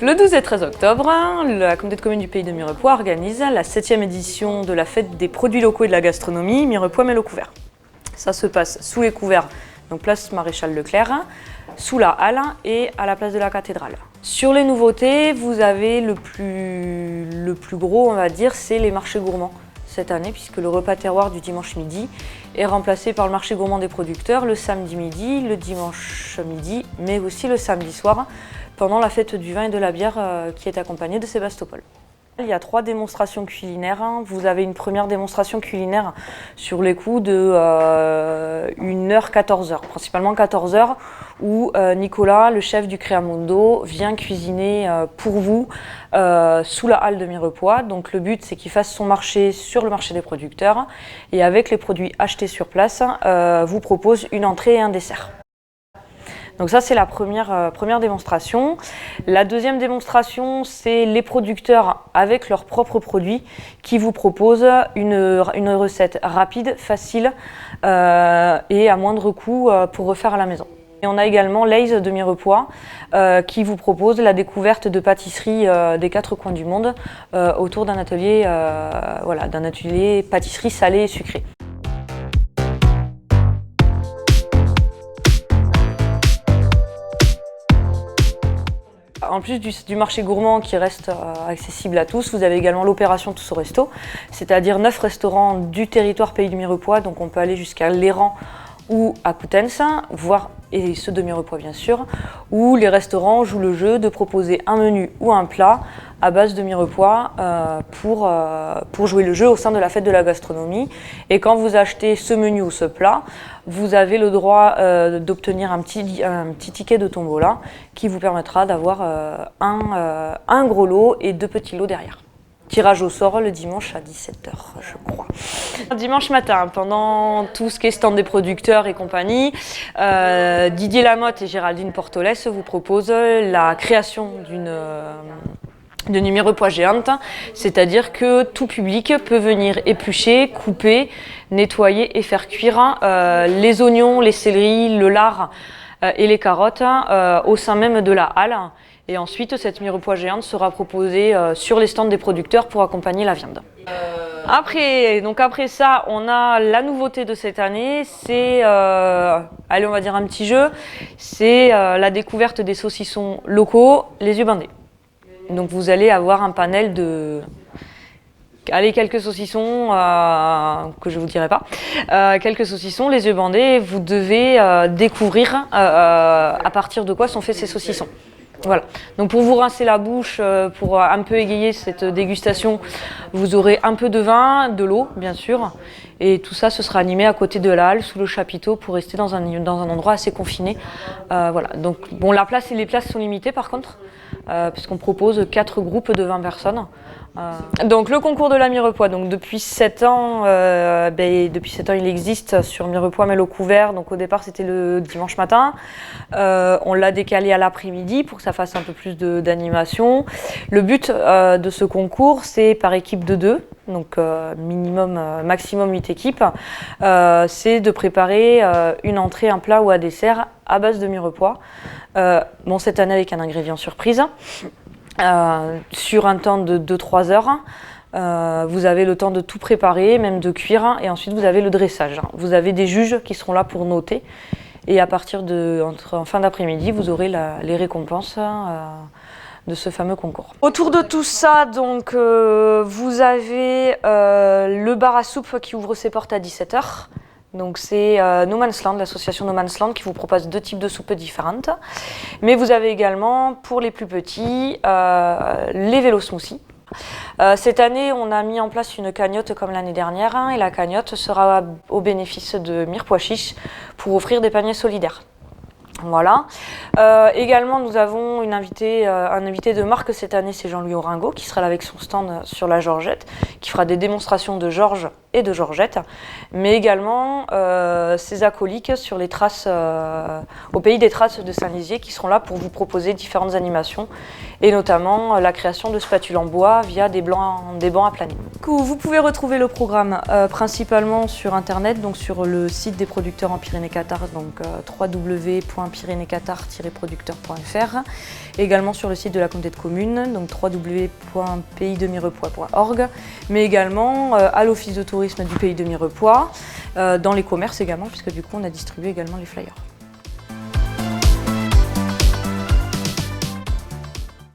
Le 12 et 13 octobre, la communauté de communes du Pays de Mirepoix organise la 7e édition de la fête des produits locaux et de la gastronomie, Mirepoix Mélo Couvert. Ça se passe sous les couverts, donc place Maréchal Leclerc, sous la halle et à la place de la cathédrale. Sur les nouveautés, vous avez le plus gros, on va dire, c'est les marchés gourmands cette année, puisque le repas terroir du dimanche midi est remplacé par le marché gourmand des producteurs le samedi midi, le dimanche midi, mais aussi le samedi soir, pendant la fête du vin et de la bière qui est accompagnée de Sébastopol. Il y a 3 démonstrations culinaires. Vous avez une première démonstration culinaire sur les coups de 1h, 14h, principalement 14h, où Nicolas, le chef du Créamundo, vient cuisiner pour vous sous la halle de Mirepoix. Donc le but, c'est qu'il fasse son marché sur le marché des producteurs et avec les produits achetés sur place, vous propose une entrée et un dessert. Donc ça, c'est la première démonstration. La deuxième démonstration, c'est les producteurs avec leurs propres produits qui vous proposent une recette rapide, facile et à moindre coût pour refaire à la maison. Et on a également l'Aise de Mirepoix qui vous propose la découverte de pâtisseries des 4 coins du monde autour d'un atelier, d'un atelier pâtisserie salée et sucrée. En plus du marché gourmand qui reste accessible à tous, vous avez également l'opération Tous au Resto, c'est-à-dire 9 restaurants du territoire Pays du Mirepoix, donc on peut aller jusqu'à Léran ou à Coutences, et ceux de Mirepoix bien sûr, où les restaurants jouent le jeu de proposer un menu ou un plat à base de Mirepoix pour jouer le jeu au sein de la fête de la gastronomie. Et quand vous achetez ce menu ou ce plat, vous avez le droit d'obtenir un petit ticket de tombola qui vous permettra d'avoir un gros lot et 2 petits lots derrière. Tirage au sort le dimanche à 17h, je crois. Dimanche matin, pendant tout ce qui est stand des producteurs et compagnie, Didier Lamotte et Géraldine Portolès vous proposent la création d'une Mirepoix géante, c'est-à-dire que tout public peut venir éplucher, couper, nettoyer et faire cuire les oignons, les céleris, le lard et les carottes au sein même de la halle. Et ensuite, cette Mirepoix géante sera proposée sur les stands des producteurs pour accompagner la viande. Après ça, on a la nouveauté de cette année, c'est, allez, on va dire un petit jeu, c'est la découverte des saucissons locaux, les yeux bandés. Donc vous allez avoir un panel de... Allez, quelques saucissons, que je ne vous dirai pas, quelques saucissons, les yeux bandés, vous devez découvrir à partir de quoi sont faits ces saucissons. Voilà, donc pour vous rincer la bouche, pour un peu égayer cette dégustation, vous aurez un peu de vin, de l'eau bien sûr, et tout ça ce sera animé à côté de la halle, sous le chapiteau, pour rester dans un endroit assez confiné. Voilà, donc bon, les places sont limitées par contre, puisqu'on propose 4 groupes de 20 personnes. Donc le concours de la Mirepoix, donc depuis 7 ans, il existe sur Mirepoix Mélo Couvert. Donc au départ c'était le dimanche matin, on l'a décalé à l'après-midi pour que ça fasse un peu plus d'animation. Le but de ce concours, c'est par équipe de 2, donc maximum 8 équipes, c'est de préparer une entrée, un plat ou un dessert à base de Mirepoix. Bon, cette année avec un ingrédient surprise. Sur un temps de 2-3 heures, vous avez le temps de tout préparer, même de cuire, et ensuite vous avez le dressage. Vous avez des juges qui seront là pour noter, et à partir en fin d'après-midi, vous aurez les récompenses de ce fameux concours. Autour de tout ça, donc, vous avez le bar à soupe qui ouvre ses portes à 17h. Donc c'est No Man's Land, l'association No Man's Land qui vous propose 2 types de soupes différentes. Mais vous avez également, pour les plus petits, les vélos smoothies. Cette année, on a mis en place une cagnotte comme l'année dernière, et la cagnotte sera au bénéfice de Mirepoix Chiche pour offrir des paniers solidaires. Voilà. Également, nous avons un invité de marque cette année, c'est Jean-Louis Oringo, qui sera là avec son stand sur la Georgette, qui fera des démonstrations de Georges et de Georgette, mais également ces acolytes sur les traces, au pays des traces de Saint-Lizier, qui seront là pour vous proposer différentes animations, et notamment la création de spatules en bois via des bancs à planer. Vous pouvez retrouver le programme principalement sur internet, donc sur le site des producteurs en Pyrénées-Cathare, donc www.pyrénées-cathare-producteurs.fr, et également sur le site de la communauté de communes, donc www.paysdemirepoix.org, mais également à l'office de tourisme du pays de Mirepoix, dans les commerces également, puisque du coup on a distribué également les flyers.